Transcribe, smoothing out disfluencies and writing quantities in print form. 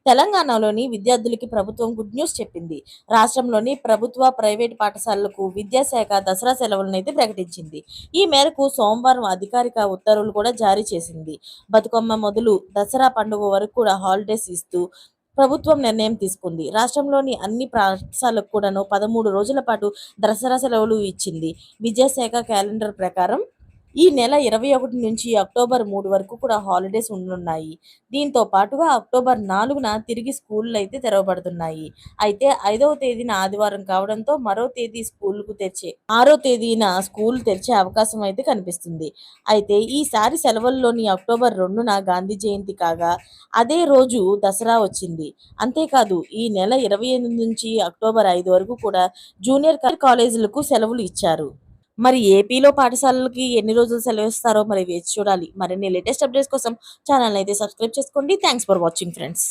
తెలంగాణలోని విద్యార్థులకి ప్రభుత్వం గుడ్ న్యూస్ చెప్పింది. రాష్ట్రంలోని ప్రభుత్వ, ప్రైవేట్ పాఠశాలలకు విద్యాశాఖ దసరా సెలవులనైతే ప్రకటించింది. ఈ మేరకు సోమవారం అధికారిక ఉత్తర్వులు కూడా జారీ చేసింది. బతుకమ్మ మొదలు దసరా పండుగ వరకు కూడా హాలిడేస్ ఇస్తూ ప్రభుత్వం నిర్ణయం తీసుకుంది. రాష్ట్రంలోని అన్ని పాఠశాలకు కూడాను 13 రోజుల పాటు దసరా సెలవులు ఇచ్చింది. విద్యాశాఖ క్యాలెండర్ ప్రకారం ఈ నెల 21 నుంచి అక్టోబర్ 3 వరకు కూడా హాలిడేస్ ఉండనున్నాయి. దీంతో పాటుగా అక్టోబర్ 4న తిరిగి స్కూళ్ళైతే తెరవబడుతున్నాయి. అయితే 5వ తేదీన ఆదివారం కావడంతో మరో తేదీ స్కూలుకు తెరిచే 6వ తేదీన స్కూల్ తెరిచే అవకాశం అయితే కనిపిస్తుంది. అయితే ఈసారి సెలవుల్లోని అక్టోబర్ 2న గాంధీ జయంతి కాగా అదే రోజు దసరా వచ్చింది. అంతేకాదు ఈ నెల 28 నుంచి అక్టోబర్ 5 వరకు కూడా జూనియర్ కాలేజీలకు సెలవులు ఇచ్చారు. మరి ఏపీలో పాఠశాలలకి ఎన్ని రోజులు సెలవిస్తారో మరి వేచి చూడాలి. మరిన్ని లేటెస్ట్ అప్డేట్స్ కోసం ఛానల్ అయితే సబ్స్క్రైబ్ చేసుకోండి. Thanks for watching friends.